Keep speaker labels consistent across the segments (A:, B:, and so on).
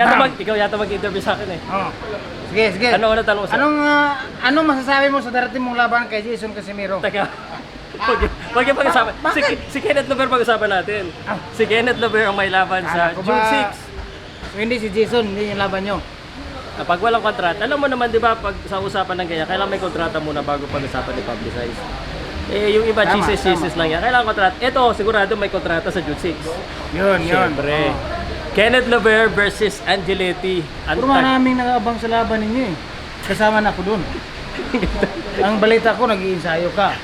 A: Ikaw yata mag-interview sa akin eh.
B: Oh. Sige, sige.
A: Ano tanong sa?
B: Anong masasabi mo sa darating mong laban kay Jason Casimiro?
A: Teka. Wag yung pag-usapan. Si Kenneth Lover pag-usapan natin. Si Kenneth Lover ang may laban sa
B: Kala ko
A: June
B: ba-
A: 6.
B: So, hindi si Jason, hindi yung laban nyo.
A: Pag walang kontrata, alam mo naman 'di ba pag sa usapan ng ganyan, kailangan may kontrata muna bago pag-usapan i-publicize. Eh yung iba
B: Tama,
A: cheeses lang yan. Kailangan kontrata. Ito sigurado may kontrata sa June 6.
B: Yun.
A: Siyempre. Kenneth Lover versus Angeletti.
B: Puro maraming nag-aabang sa laban ninyo eh. Kasama na ako dun. Ang balita ko, nag-iinsayo ka.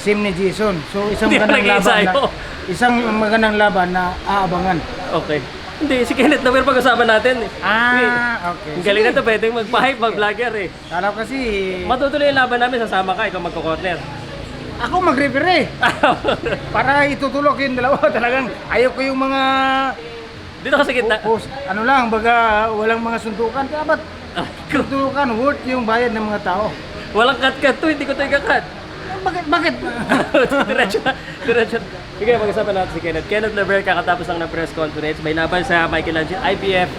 B: Same ni Jason. So isang
A: Hindi
B: magandang laban
A: nag-iinsayo.
B: isang magandang laban na aabangan.
A: Okay. Hindi, si Kenneth Lover pag-usapan natin.
B: Okay.
A: Ang galing na to, pwedeng mag-hype, mag-vlogger eh.
B: Kala ko kasi
A: Matutuloy yung laban namin, sasama ka, ikaw magko-corner.
B: ako mag-referee para itutulok yung dalawa. Talagang ayaw ko yung mga
A: Dito ka sa gitna.
B: ano lang, baga walang mga suntukan. Kaya ba't suntukan worth yung bayad ng mga tao?
A: Walang cut-cut to, hindi ko ito i-cut.
B: Bakit?
A: Diretso. Sige, pag-usapan natin si Kenneth. Kenneth Lover, kakatapos lang ng press conference. May laban sa Michelangelo IBF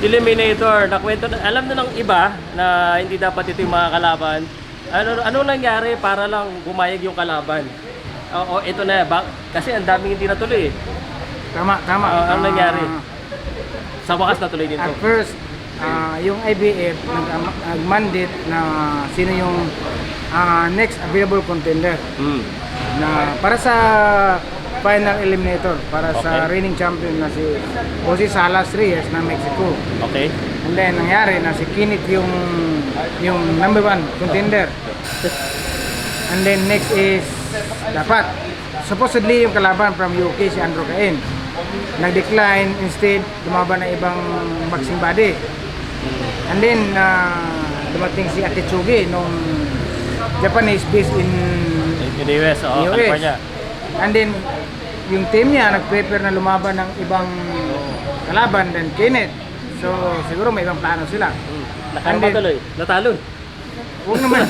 A: Eliminator. Nakwento na, alam na ng iba na hindi dapat ito yung mga kalaban. Ano nangyari para lang gumayag yung kalaban? Oo, ito na. Kasi ang daming hindi natuloy eh.
B: Tama.
A: Ano nangyari? Sa wakas natuloy din
B: At
A: to.
B: first, yung IBF nag-mandate na sino yung next available contender na para sa final eliminator para sa
A: Okay.
B: reigning champion na si Jose Salas Reyes ng Mexico.
A: Okay.
B: And then nangyari na si Kenneth yung number one contender. And then next is dapat supposedly yung kalaban from UK si Andrew Cain. Nag-decline, instead lumaban ng ibang boxing body. And then dumating si Akitsugi nung Japanese based in
A: In the US,
B: US.
A: California.
B: And then yung team niya nag-prepare na lumaban ng ibang kalaban than Kenneth. So siguro may ibang plano sila.
A: Nakano ba tuloy? Natalo.
B: Huwag naman.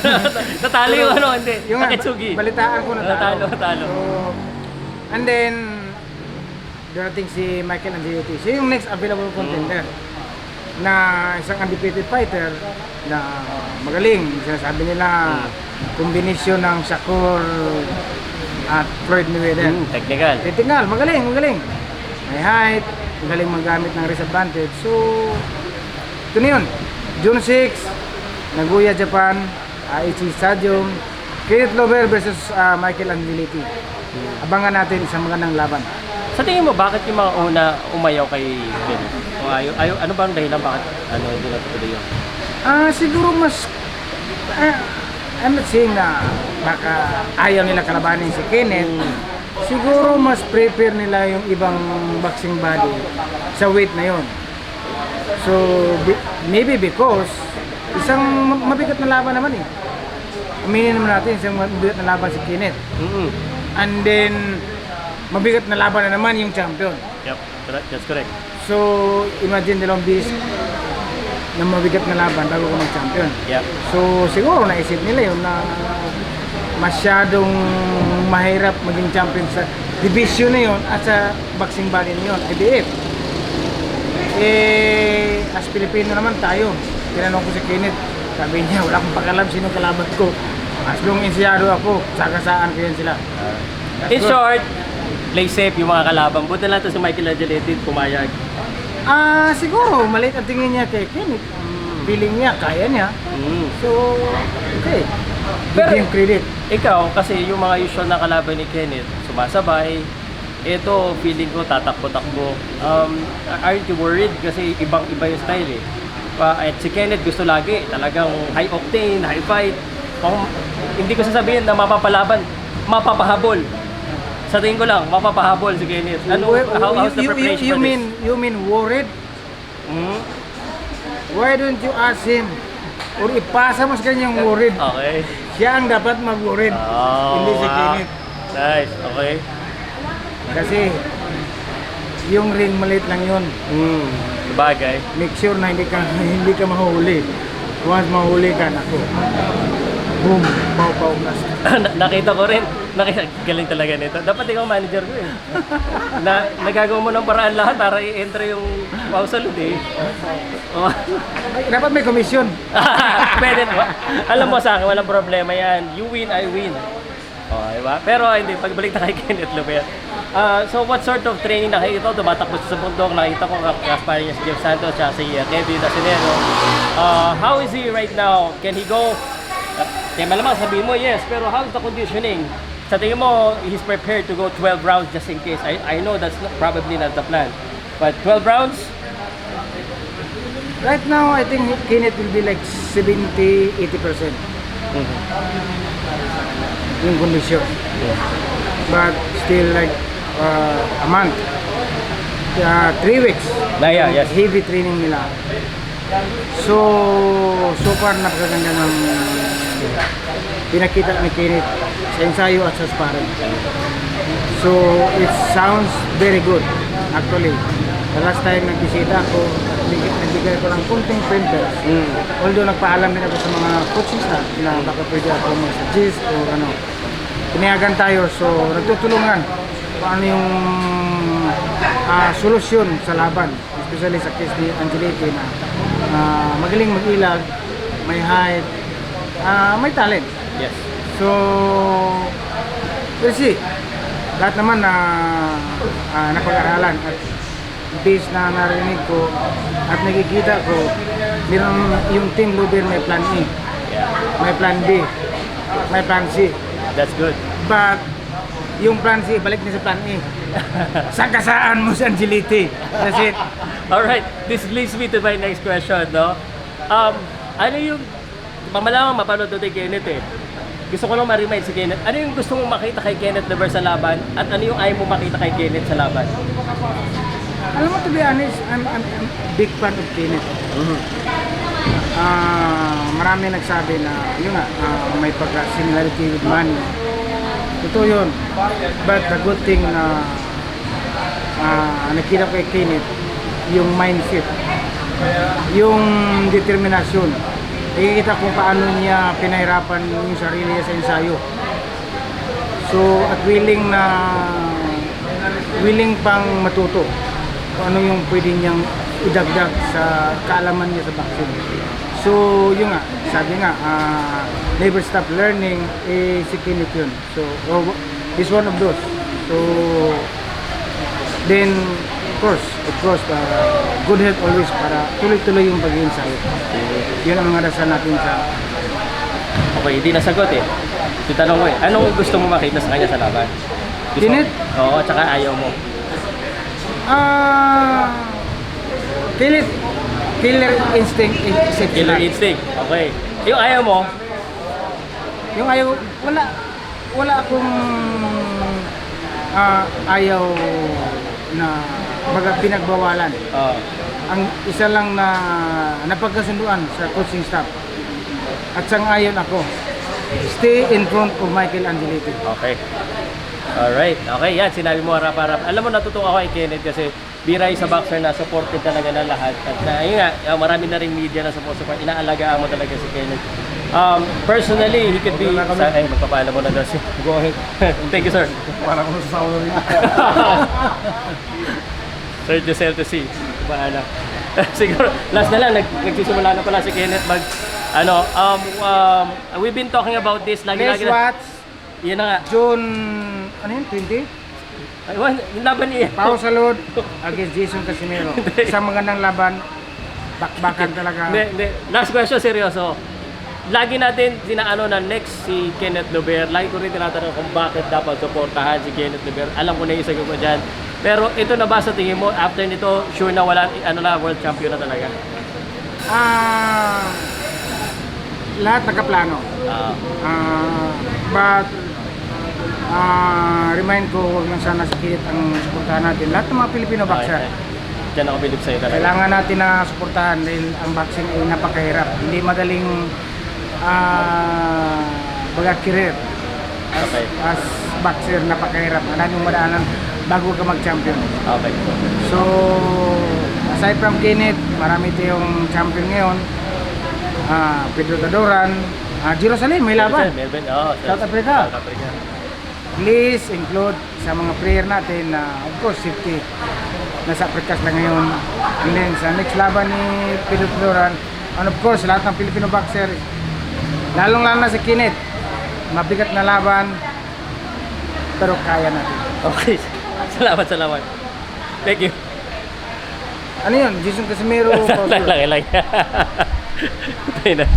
A: Natalo yung ano, hindi.
B: Yung nga,
A: Akitsugi.
B: balitaan ko
A: Natalo.
B: So, and then darating si Michael Angeletti. Siya yung next available contender na isang undefeated fighter na magaling. Sinasabi nila kombinasyon ng Shakur at Floyd Mayweather.
A: Technical.
B: Technical, magaling. May height, magaling magamit ng wrist advantage. So, ito na yun. June 6, Nagoya, Japan, Aichi Stadium, Kenneth Lover versus Michael Angeletti. Abangan natin isang magandang laban.
A: Sa tingin mo, bakit yung mga una umayaw kay Kenneth? O ano ba ang dahilan bakit hindi natutuloy yun?
B: Siguro mas I'm not saying na baka ayaw nila kalabanin si Kenneth. Siguro mas prepare nila yung ibang boxing body sa weight na yon. So maybe because isang mabigat na laban naman eh. Aminin naman natin isang mabigat na laban si Kenneth. And then mabigat na laban na naman yung champion.
A: Yep, that's correct.
B: So imagine dalawang bis na mabigat na laban bago ka mag-champion.
A: Yep.
B: So siguro naisip nila yun na masyadong mahirap maging champion sa division na yun at sa boxing body na yun, IBF. As Pilipino naman tayo, tinanong ko si Kenneth, sabi niya, wala akong pakalam sino kalaban ko. As long insiyado ako, sagasaan ko yun sila.
A: In short, play safe yung mga kalaban. Buti lang ito si Michael Angeletti pumayag.
B: Siguro, maliit ang tingin niya kay Kenneth. Feeling niya, kaya niya. So, okay. Give him credit.
A: Ikaw, kasi yung mga usual na kalaban ni Kenneth, sumasabay. Ito, feeling ko, tatakbo-takbo. Aren't you worried? Kasi ibang-iba yung style eh. At si Kenneth gusto lagi, talagang high octane, high fight. Hindi ko sasabihin na mapapalaban, mapapahabol. Sa tingin ko lang, mapapahabol si Kenneth. How's the preparation for this?
B: You mean worried? Why don't you ask him? Or ipasa mo sa kanyang worried.
A: Okay.
B: Siya ang dapat mag-worried. Hindi si Kenneth.
A: Nice, okay.
B: Kasi yung ring maliit lang yun.
A: Bagay.
B: Make sure na hindi ka mahuli. Once mahuli ka, nako. Boom, pau-pau na.
A: Nakita ko rin, Galing talaga nito. Dapat ikaw manager ko eh. Nagagawa mo ng paraan lahat para i-enter yung pausalud eh. Oh.
B: Dapat may komisyon.
A: Pwede na. Alam mo sa akin, walang problema yan. You win, I win. Oh, diba? Pero hindi, pagbalik na kay Kenneth Lubert. So what sort of training nakikita? Tumatakbo sa bundok. Nakita ko kaspar niya si Jeff Santos at si Kevin Dacinero. How is he right now? Can he go? Malamang sabihin mo, yes. Pero how's the conditioning? Sa tingin mo, he's prepared to go 12 rounds just in case. I know that's probably not the plan. But 12 rounds?
B: Right now, I think Kenneth will be like 70-80%. Yung kondisyon. But still like a month. 3 weeks.
A: Yeah, yes.
B: Heavy training nila. So far napakaganda ng pinakita ni Kenneth sa ensayo at sa sparring. So it sounds very good actually. The last time nagbisita ako, nagbigay ko ng kunting printers. Although nagpaalam din ako sa mga coaching staff na baka pwede ako mag-suggest o ano. Pinayagan tayo, so nagtutulungan kung ano yung solusyon sa laban. Especially sa case ni Angelete na magaling mag-ilag, may height, may talent.
A: Yes.
B: So, we'll see. Lahat naman na napag-aralan at based na narinig ko at nakikita ko, meron yung Team Lubert may plan A, may plan B, may plan C.
A: That's good.
B: But, yung plan C, balik na sa plan A. Sakasaan mo si Angelete. That's it.
A: Alright, this leads me to my next question, no? Ano yung, malamang mapanood doon kay Kenneth eh. Gusto ko lang ma-remind si Kenneth, ano yung gusto mong makita kay Kenneth Lubert sa laban at ano yung ayaw mo makita kay Kenneth sa laban?
B: Alam mo, to be honest, I'm big fan of Kenneth. Marami nagsabi na, yun nga, may pagka-similarity with Manny. Totoo yun. But the good thing na nakita ko kay Kenneth, yung mindset, yung determinasyon. Nakikita kung paano niya pinahirapan yung sarili niya sa ensayo. So, at willing pang matuto kung ano yung pwede niyang idagdag sa kaalaman niya sa boxing. So, yun nga, sabi nga, never stop learning, si Kenneth yun. So, he's one of those. So, then, of course, good health always para tuloy-tuloy yung pag-iinsayo. Yun ang mga dasal natin sa...
A: Okay, hindi nasagot eh. Titanong ko eh, anong gusto mo makita sa kanya sa laban?
B: Kenneth?
A: Oo, tsaka ayaw mo.
B: Kenneth, killer instinct is exceptional.
A: Killer instinct, okay. Yung ayaw mo,
B: Yung ayaw, wala akong ayaw na pinagbawalan. Ang isa lang na napagkasunduan sa coaching staff at sang-ayon ako, stay in front of Michael Angelete.
A: okay. Alright, okay yan, sinabi mo harap-harap. Alam mo, natutuwa ako kay Kenneth kasi biray sa boxer na supported talaga na lahat. At yun nga, marami na rin media na support. Inaalagaan mo talaga si Kenneth. Personally, he could be... Ay, magpapaalam mo na daw siya.
B: Go ahead.
A: Thank you, sir.
B: Parang kung sa sauna rin.
A: Sir Josel to see. Paalam. Siguro, last na lang, nagsisimula na pala si Kenneth mag... we've been talking about this.
B: Next watch,
A: yan na nga.
B: June, ano yun, 20?
A: Ayun, yung laban niya.
B: Pao Salud against Jason Casimiro. Isang magandang laban. Bakbakan talaga.
A: Hindi. Last question, seryoso. Lagi natin sinaano na next si Kenneth Lubert. Lagi ko rin tinatanong kung bakit dapat suportahan si Kenneth Lubert. Alam ko na yung sagot ko dyan. Pero ito na ba sa tingin mo, after nito, sure na wala, world champion na talaga?
B: Lahat nakaplano. But remind ko, huwag lang sana si Kenneth ang suportahan natin. Lahat ng mga Pilipino boxer.
A: Diyan ako bilib sa'yo talaga.
B: Kailangan natin na suportahan dahil ang boxing ay napakahirap. Hindi madaling career. As boxer, napakahirap. Maraming madaanan bago ka mag-champion.
A: Okay.
B: So, aside from Kenneth, marami tayong champion ngayon. Pedro Tadoran, Jerusalem, may laban.
A: Melbourne,
B: South Africa. please include sa mga prayer natin na of course safety. Nasa Afrikas na ngayon. And then sa next laban ni Pedro Floran, and of course lahat ng Filipino boxer, lalong-lalo na si Kenneth, mabigat na laban, pero kaya natin.
A: Okay. Salamat, salamat. Thank you.
B: Ano yun? Jason Casimiro.
A: Lang. Tayo na.